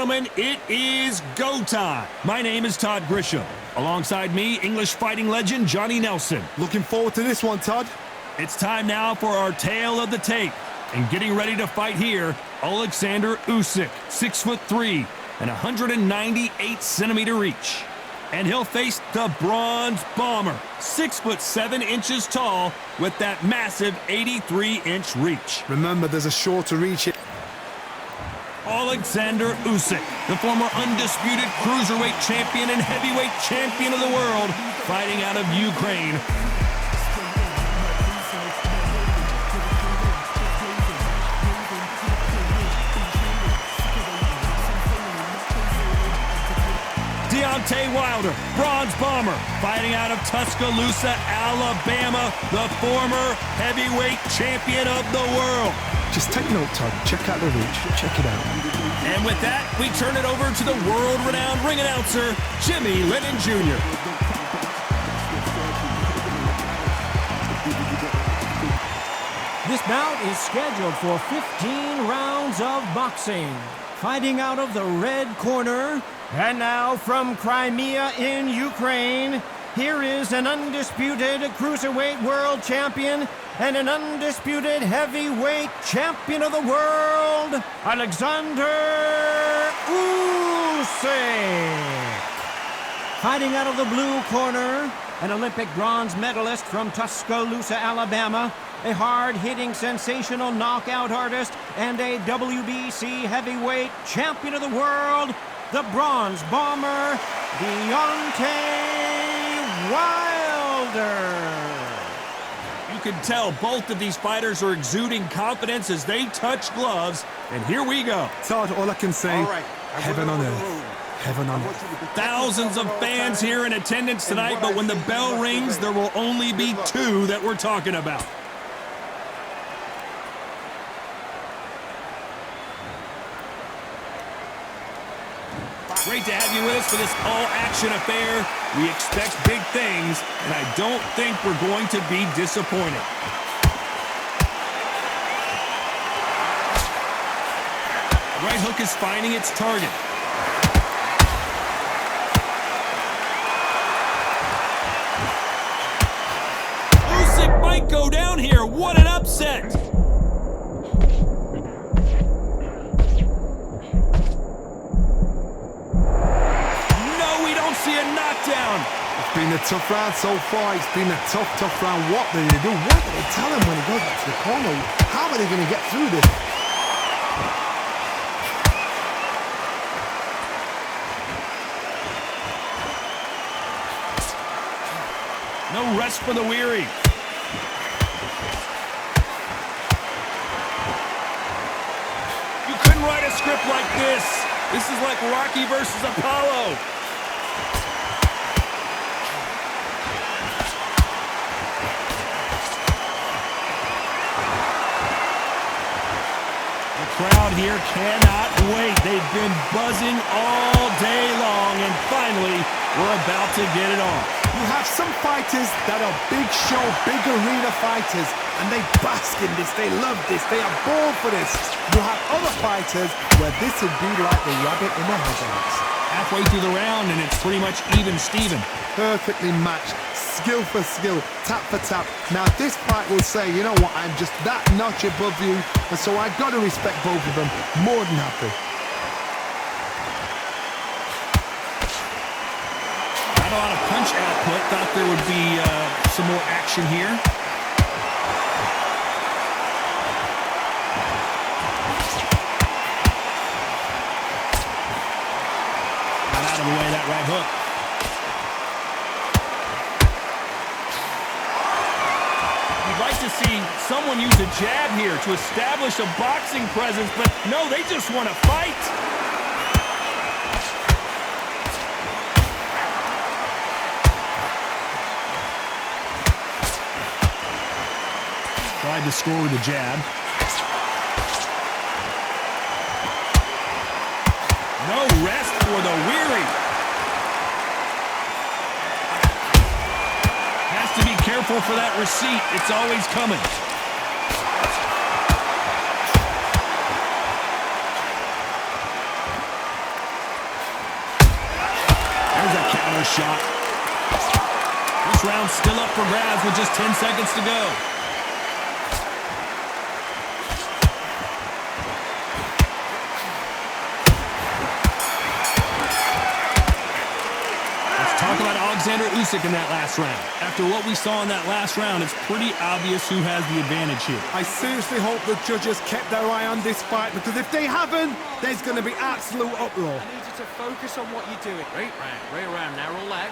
gentlemen, it is go time. My name is Todd Grisham. Alongside me, English fighting legend Johnny Nelson. Looking forward to this one, Todd. It's time now for our tale of the tape. And getting ready to fight here, Alexander Usyk, 6'3" and 198 centimeter reach. And he'll face the Bronze Bomber, 6'7" tall with that massive 83-inch reach. Remember, there's a shorter reach. Alexander Usyk, the former undisputed cruiserweight champion and heavyweight champion of the world, fighting out of Ukraine. Deontay Wilder, Bronze Bomber, fighting out of Tuscaloosa, Alabama, the former heavyweight champion of the world. Just take note, Todd. Check out the reach. Check it out. And with that, we turn it over to the world-renowned ring announcer, Jimmy Lennon Jr. This bout is scheduled for 15 rounds of boxing. Fighting out of the red corner, and now from Crimea in Ukraine, here is an undisputed cruiserweight world champion and an undisputed heavyweight champion of the world, Alexander Usyk. Fighting out of the blue corner, an Olympic bronze medalist from Tuscaloosa, Alabama, a hard-hitting, sensational knockout artist, and a WBC heavyweight champion of the world, the Bronze Bomber, Deontay Wilder. You can tell both of these fighters are exuding confidence as they touch gloves, and here we go. Todd, all I can say, heaven on earth. Heaven on earth. Thousands of fans here in attendance tonight, but when the bell rings, there will only be two that we're talking about. Great to have you with us for this all-action affair. We expect big things, and I don't think we're going to be disappointed. Right hook is finding its target. Usyk might go down here. What an upset! It's been a tough round so far. It's been a tough round. What do they do? What do they tell him when he goes back to the corner? How are they going to get through this? No rest for the weary. You couldn't write a script like this. This is like Rocky versus Apollo. Crowd here cannot wait. They've been buzzing all day long, and finally, we're about to get it on. You have some fighters that are big show, big arena fighters, and they bask in this. They love this. They are born for this. You have other fighters where this would be like the rabbit in the headlights. Halfway through the round, and it's pretty much even Steven. Perfectly matched. Skill for skill, tap for tap. Now this fight will say, you know what, I'm just that notch above you, and so I got to respect both of them. More than happy. Not a lot of punch output. Thought there would be some more action here. Got out of the way, that right hook. Like to see someone use a jab here to establish a boxing presence, but no, they just want to fight. Tried to score with a jab. No rest for the weary. To be careful for that receipt. It's always coming. a counter shot. This round's still up for grabs with just 10 seconds to go. Talk about Alexander Usyk in that last round. After what we saw in that last round, it's pretty obvious who has the advantage here. I seriously hope the judges kept their eye on this fight, because if they haven't, there's going to be absolute uproar. I need you to focus on what you're doing. Great round. Now relax.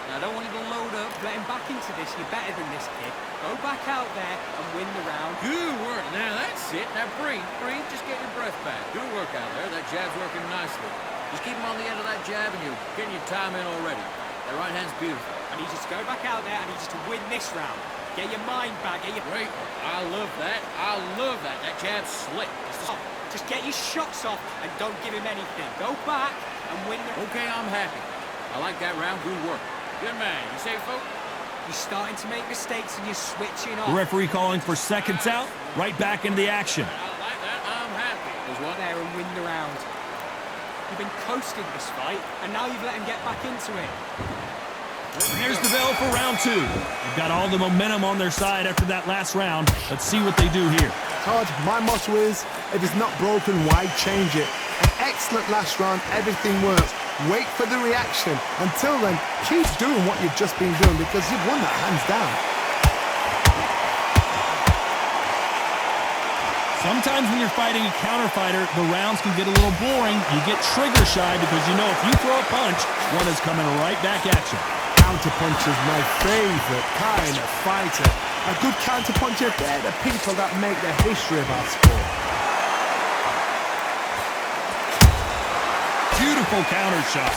Now I don't want you to load up. Getting back into this, you're better than this kid. Go back out there and win the round. Good work. Now that's it. Now breathe. Just get your breath back. Good work out there. That jab's working nicely. Just keep him on the end of that jab and you're getting your time in already. That right hand's beautiful. I need you to go back out there. I need you to win this round. Get your mind back. Great. I love that. That jab's slick. Just get your shots off and don't give him anything. Go back and win the... Okay, I'm happy. I like that round. Good work. Good man. You say, folks? You're starting to make mistakes and you're switching off. The referee calling for seconds out. Right back into the action. I like that. I'm happy. There's one there and win the round. You've been coasting this fight, and now you've let him get back into it. Here's the bell for round two. They've got all the momentum on their side after that last round. Let's see what they do here. Todd, my motto is, if it's not broken, why change it? An excellent last round, everything works. Wait for the reaction. Until then, keep doing what you've just been doing, because you've won that hands down. Sometimes when you're fighting a counter fighter, the rounds can get a little boring. You get trigger shy because you know if you throw a punch, one is coming right back at you. Counterpunch is my favorite kind of fighter. A good counterpuncher, they're the people that make the history of our sport. Beautiful counter shot.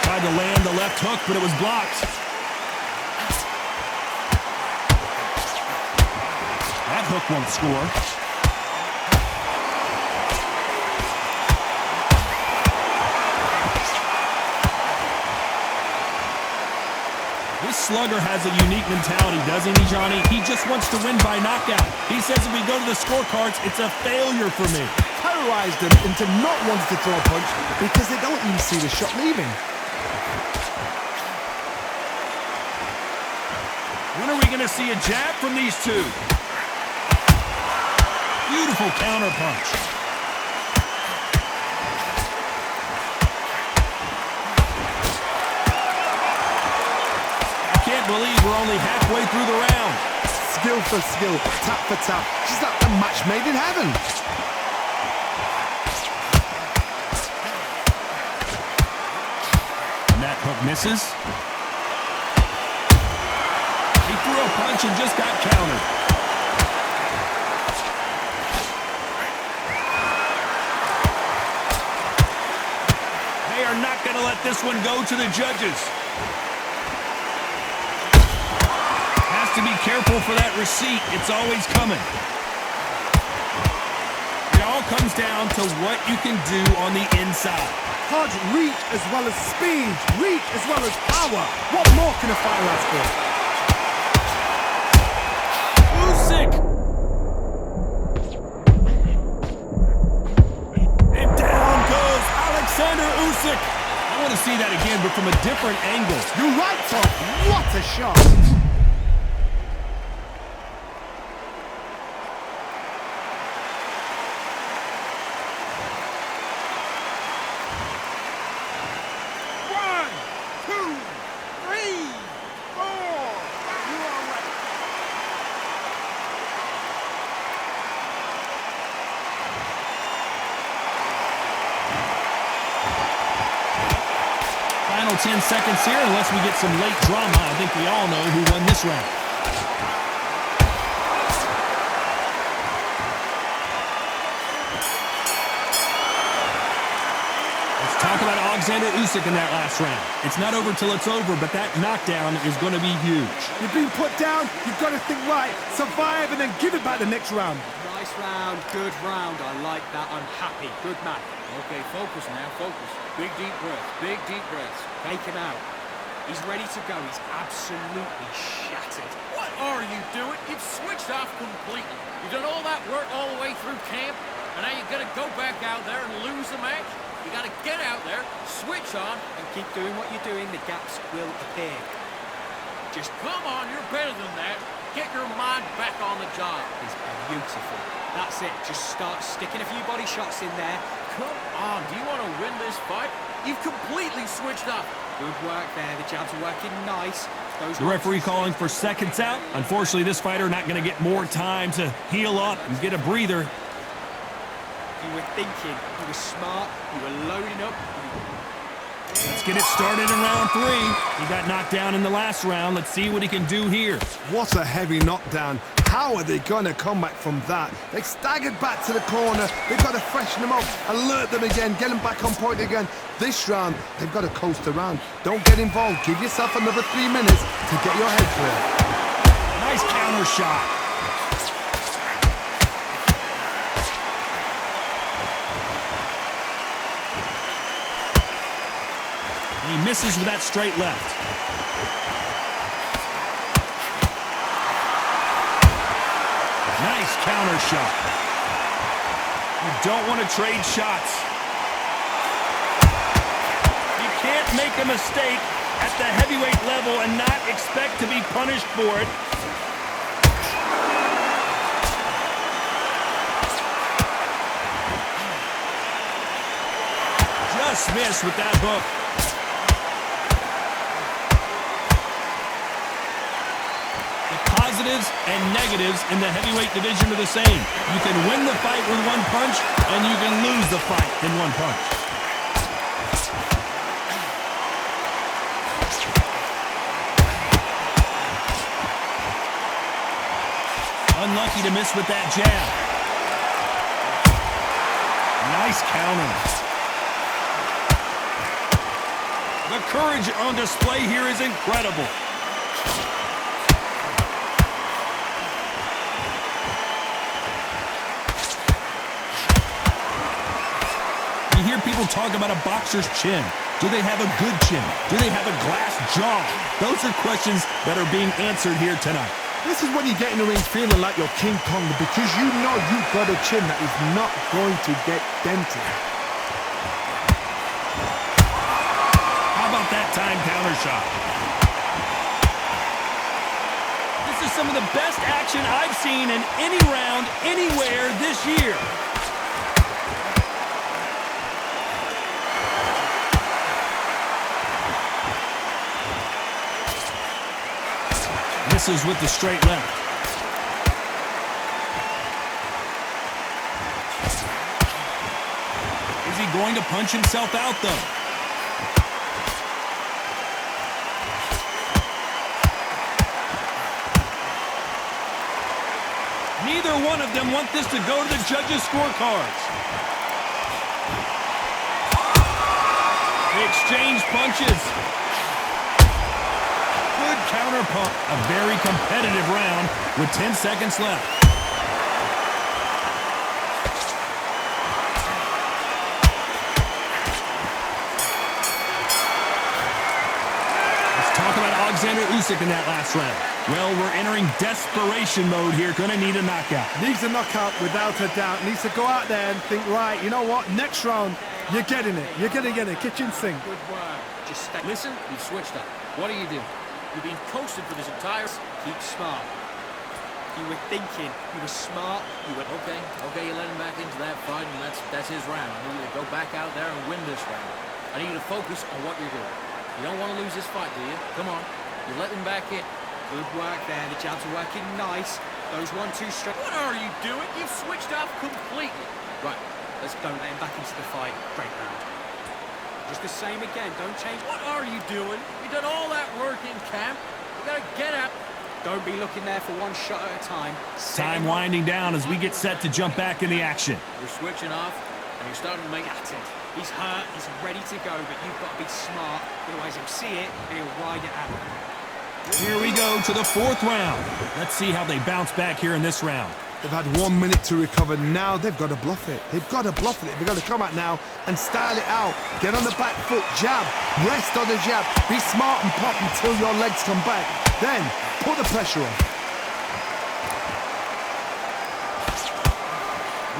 Tried to land the left hook, but it was blocked. That hook won't score. This slugger has a unique mentality, doesn't he, Johnny? He just wants to win by knockout. He says if we go to the scorecards, it's a failure for me. Terrorized them into not wanting to throw a punch because they don't even see the shot leaving. When are we going to see a jab from these two? Beautiful counter punch. I can't believe we're only halfway through the round. Skill for skill, tap for tap, just like a match made in heaven. And that hook misses. He threw a punch and just got countered. They are not going to let this one go to the judges. Has to be careful for that receipt. It's always coming. It all comes down to what you can do on the inside. Hard reach as well as speed, reach as well as power. What more can a fighter ask for? Usyk! And down goes Alexander Usyk. I want to see that again, but from a different angle. You're right, Tom. What a shot. Final 10 seconds here, unless we get some late drama. I think we all know who won this round. Let's talk about Alexander Usyk in that last round. It's not over till it's over, but that knockdown is going to be huge. You've been put down, you've got to think right, survive and then give it back the next round. Nice round, good round. I like that. I'm happy. Good man. Okay, focus now, focus. Big deep breaths, big deep breaths. Take him out. He's ready to go. He's absolutely shattered. What are you doing? You've switched off completely. You've done all that work all the way through camp. And now you gotta go back out there and lose the match? You gotta get out there, switch on, And keep doing what you're doing, the gaps will appear. just come on, you're better than that. Get your mind back on the job. It's beautiful. That's it. Just start sticking a few body shots in there. Come on, do you want to win this fight? You've completely switched up. Good work there. The jabs are working nice. The referee calling for seconds out. Unfortunately, this fighter not going to get more time to heal up and get a breather. You were thinking. You were smart. You were loading up. Let's get it started in round 3. He got knocked down in the last round. Let's see what he can do here. What a heavy knockdown. How are they going to come back from that? They staggered back to the corner. They've got to freshen them up, alert them again, get them back on point again. This round, they've got to coast around. Don't get involved. Give yourself another 3 minutes to get your head clear. Nice counter shot. He misses with that straight left. Nice counter shot. You don't want to trade shots. You can't make a mistake at the heavyweight level and not expect to be punished for it. Just missed with that hook. Positives and negatives in the heavyweight division are the same. You can win the fight with one punch, and you can lose the fight in one punch. Unlucky to miss with that jab. Nice counter. The courage on display here is incredible. People talk about a boxer's chin. Do they have a good chin? Do they have a glass jaw? Those are questions that are being answered here tonight. This is when you get in the ring feeling like you're King Kong because you know you've got a chin that is not going to get dented. How about that time counter shot? This is some of the best action I've seen in any round, anywhere this year. Misses with the straight left. Is he going to punch himself out, though? Neither one of them want this to go to the judges' scorecards. They exchange punches. Good counter punch. A very competitive round with 10 seconds left. Let's talk about Alexander Usyk in that last round. Well, we're entering desperation mode here. Gonna need a knockout. Needs a knockout without a doubt. Needs to go out there and think, right, you know what? Next round, you're getting it. You're going to get it. Kitchen sink. Good work. Just stay. Listen, you've switched up. What do you do? You've been coasted for this entire... Keep smart. You were thinking. You were smart. You were... Okay, you let him back into that fight, and that's his round. I need you to go back out there and win this round. I need you to focus on what you're doing. You don't want to lose this fight, do you? Come on. You let him back in. Good work there. The jabs are working nice. Those 1-2 strikes. What are you doing? You've switched off completely. Right. Let's don't let him back into the fight. Great round. Just the same again. Don't change. What are you doing? You've done all that work in camp. You gotta get out. Don't be looking there for one shot at a time. Time winding down as we get set to jump back in the action. You're switching off, and you're starting to make That's it. He's hurt. He's ready to go, but you've got to be smart. Otherwise, he'll see it and he'll ride it out. Here we go to the 4th round. Let's see how they bounce back here in this round. They've had 1 minute to recover. Now they've got to bluff it. They've got to bluff it. They've got to come out now and style it out. Get on the back foot, jab, rest on the jab. Be smart and pop until your legs come back. Then put the pressure on.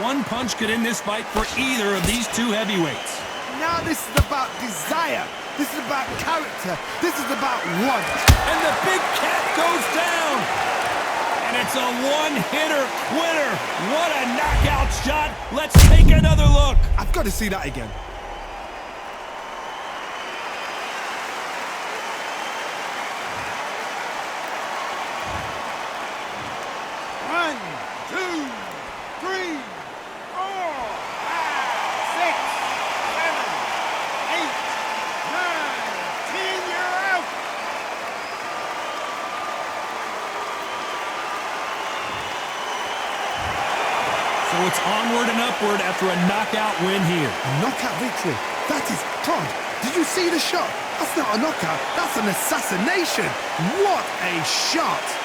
One punch could end this fight for either of these two heavyweights. Now this is about desire. This is about character. This is about want. And the big cat goes down. And it's a one-hitter quitter. What a knockout shot. Let's take another look. I've got to see that again. One, two, three, 4, 5, 6, 7, 8, 9, 10. You're out. So it's onward and upward after a knockout win here. A knockout victory. That is Todd. Did you see the shot? That's not a knockout. That's an assassination. What a shot.